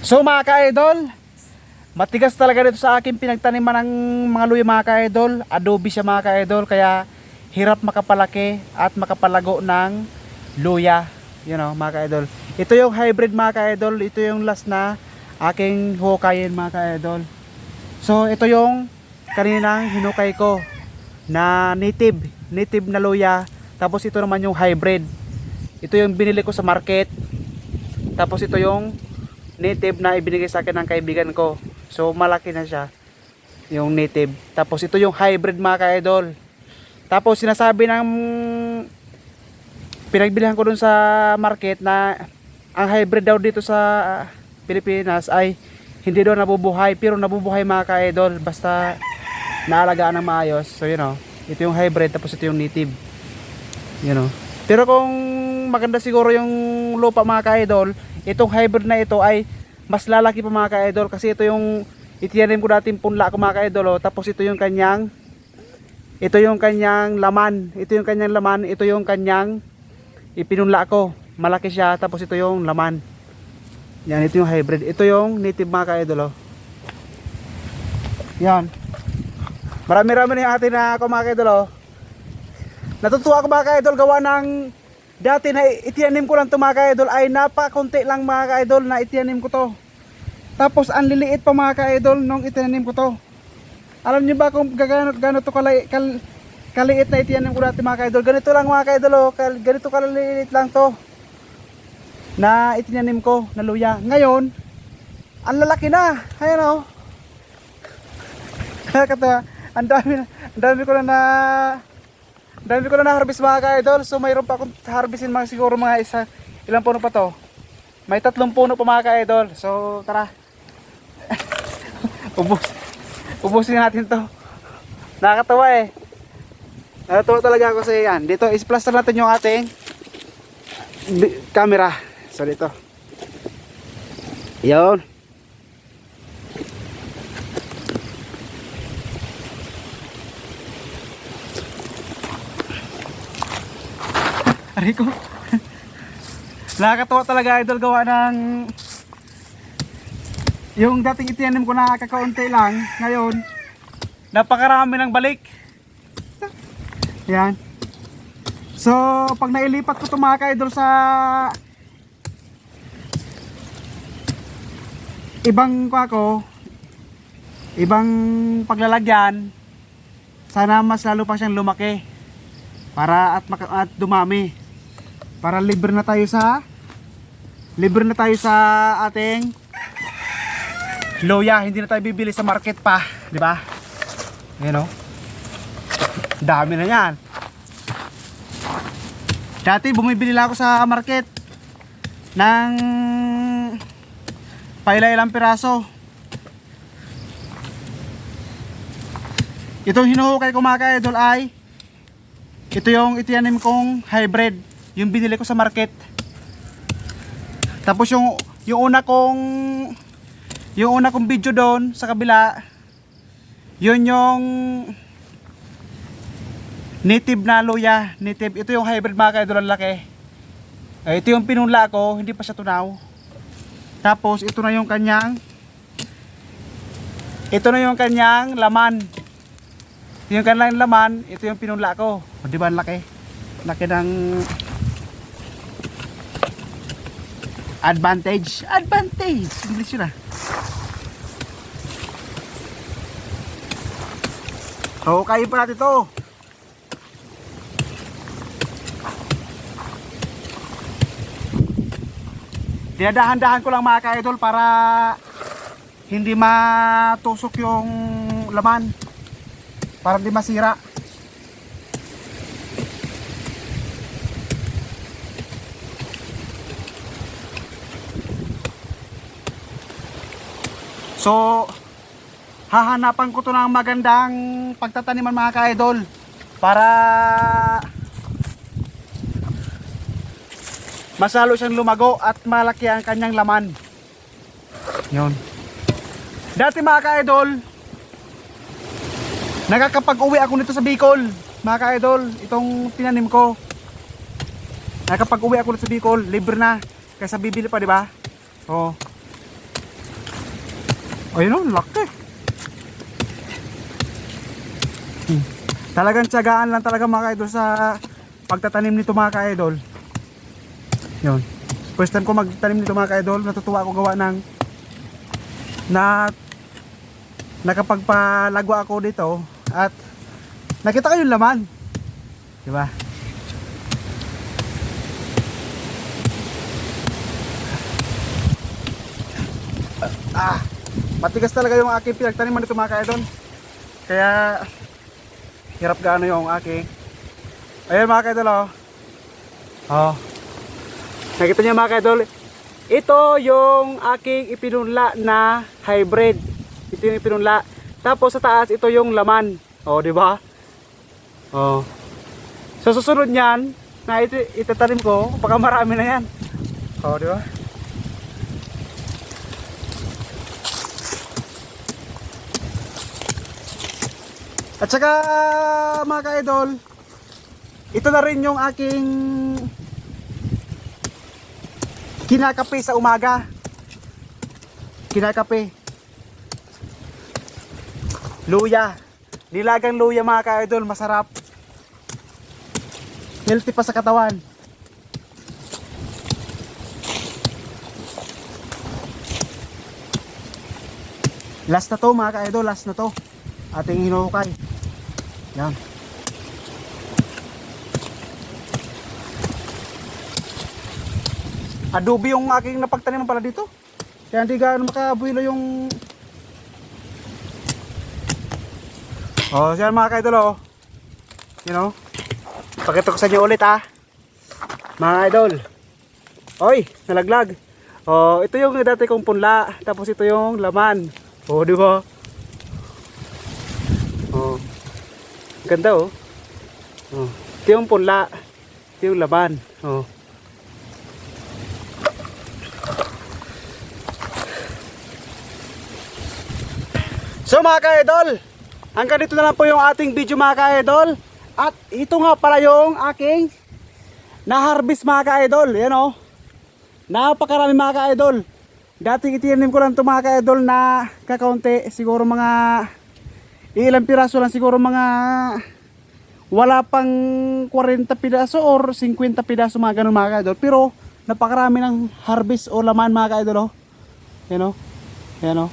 So mga ka-idol, matigas talaga dito sa akin pinagtaniman ng mga luya mga ka-idol. Adobe siya mga ka-idol, kaya hirap makapalaki at makapalago ng luya. You know mga ka-idol. Ito yung hybrid mga ka-idol. Ito yung last na aking hukayin mga ka-idol. So ito yung kaninang hinukay ko na native na luya. Tapos ito naman yung hybrid. Ito yung binili ko sa market. Tapos ito yung native na ibinigay sa akin ng kaibigan ko. So malaki na siya, yung native. Tapos ito yung hybrid mga ka-idol. Tapos sinasabi ng pinagbilihan ko dun sa market na ang hybrid daw dito sa Pilipinas ay hindi daw nabubuhay. Pero nabubuhay mga ka-idol basta naalagaan ng maayos. So you know, ito yung hybrid, tapos ito yung native. You know. Pero kung maganda siguro yung lupa mga ka-idol, itong hybrid na ito ay mas lalaki pa mga ka-idol, kasi ito yung itinanim ko dating punla ko mga ka-idol, oh. Tapos ito yung kanyang laman, ito yung kanyang ipinunla ko, malaki siya. Tapos ito yung laman yan, ito yung hybrid, ito yung native mga ka-idol, oh. Yan, marami-rami na yung atin na ako mga ka-idol, oh. Natutuwa ako mga ka-idol, gawa ng dati na itinanim ko lang ito mga ka-idol ay napakunti lang mga ka-idol na itinanim ko to. Tapos ang liliit pa mga ka-idol nung itinanim ko to. Alam niyo ba kung gano'n to kaliit na itinanim ko dati mga ka-idol? Ganito lang mga ka-idol, oh. Ganito kaliliit lang to na itinanim ko na luya. Ngayon, ang lalaki na. Ayan, oh. Nakakatawa. Ang dami ko na na-harvest mga ka-idol. So mayroon pa akong harvestin mga siguro mga ilang puno pa to. May 3 puno pa mga ka-idol. So tara. Ubusin natin to. Nakakatawa eh. Nakakatawa talaga ako sa yan. Dito is-plaster natin yung ating camera. So dito. Yun. Ariko. Nakakatawa talaga idol, gawa ng yung dating itinanim ko na kakaunti lang, ngayon napakarami ng balik. Yan. So pag nailipat ko ito mga ka-idol sa ibang paglalagyan, sana mas lalo pa siyang lumaki para at dumami. Para libre na tayo sa ating luya, hindi na tayo bibili sa market pa, di ba? Ayan, oh. Dami na yan. Dati bumibili lang ako sa market ng paila-ilang piraso. Itong hinuhukay ko mga ka-idol ay ito yung itinanim kong hybrid, yung binili ko sa market. Tapos yung una kong video doon sa kabila, yun yung native na luya, native. Ito yung hybrid mga ka-idol, ang laki. Ito yung pinunla ko, hindi pa siya tunaw. Tapos ito na yung kanyang laman. Yung kanyang laman, ito yung pinunla ko. O, di ba ang laki? Laki ng advantage. English yun ah. So, kain pa natin ito. Dinadahan-dahan ko lang mga ka-idol para hindi matusok yung laman, para hindi masira. So hahanapan ko to ng magandang pagtataniman mga ka-idol para mas lalo siyang lumago at malaki ang kanyang laman. Yun. Dati mga ka-idol, nakakapag-uwi ako nito sa Bicol mga ka-idol, itong tinanim ko. Nakakapag-uwi ako nito sa Bicol, libre na kaysa bibili pa, di ba? Oh. Ayun, laki. Talagang tiyagaan lang talaga mga ka-idol sa pagtatanim nito mga ka-idol. Yun. First time ko magtanim nito mga ka-idol, natutuwa ako gawa ng nakapagpalago ako dito at nakita ko yung laman. Diba? Matigas talaga yung aking pinagtaniman nito mga ka-idol. Kaya hirap gaano yung aking. Ayun mga ka-idol oh. Oh. Nakita niyo mga ka-idol, ito yung aking ipinunla na hybrid. Ito yung ipinunla. Tapos sa taas ito yung laman. Oh, di ba? Oh. So susunod niyan na itatanim ko, baka marami na yan. Oh, di ba? At saka mga ka-idol, ito na rin yung aking kinakape sa umaga. Kinakape. Luya. Nilagang luya mga ka-idol, masarap. Healthy pa sa katawan. Last na to mga ka-idol, last na to. Ating hinukay. Yan. Adobe yung aking napagtaniman pala dito. Kaya hindi gaano makabuhilo yung... Oh, siyan mga ka-idol oh. You know? Pakita ko sa inyo ulit ah. Mga idol. Oy, nalaglag. Oh, ito yung dati kong punla. Tapos ito yung laman. Oh, di ba? Oh. Ganda oh. Oh. Ito yung punla. Ito yung laman. Oh. So mga ka-idol, hanggang dito na lang po yung ating video mga ka-idol. At ito nga pala yung aking na-harvest mga ka-idol. Yan o. Napakarami mga ka-idol. Dati itinanim ko lang ito mga ka-idol na kakaunti. Siguro mga ilang piraso lang. Siguro mga wala pang 40 pidaso or 50 pidaso mga ganun mga ka-idol. Pero napakarami ng harvest o laman mga ka-idol. Yan o. Yan o.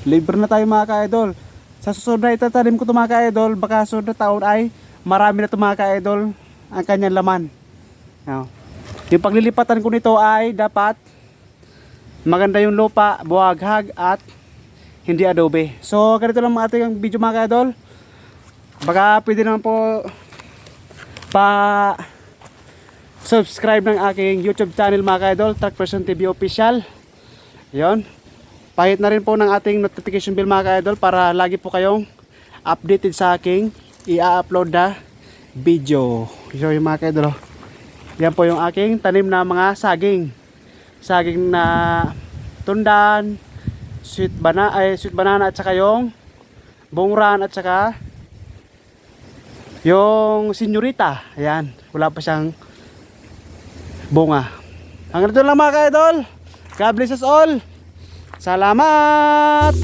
Libre na tayo mga ka-idol. Sa susunod na itatanim ko ito mga ka-idol, baka susunod na taon ay marami na ito mga ka-idol ang kanyang laman. Yung paglilipatan ko nito ay dapat maganda yung lupa, buwaghag at hindi adobe. So ganito lang ating video mga ka-idol. Baka pwede naman po pa subscribe ng aking YouTube channel mga ka-idol, Truck Person TV Official. Yon. Pahit na rin po ng ating notification bell mga ka-idol para lagi po kayong updated sa aking i-upload na video. So yung mga ka-idol, yan po yung aking tanim na mga saging. Saging na tundan, sweet banana at saka yung bongran at saka yung senyorita. Ayan, wala pa siyang bunga. Hanggang dito lang mga ka-idol. God bless us all. Salamat!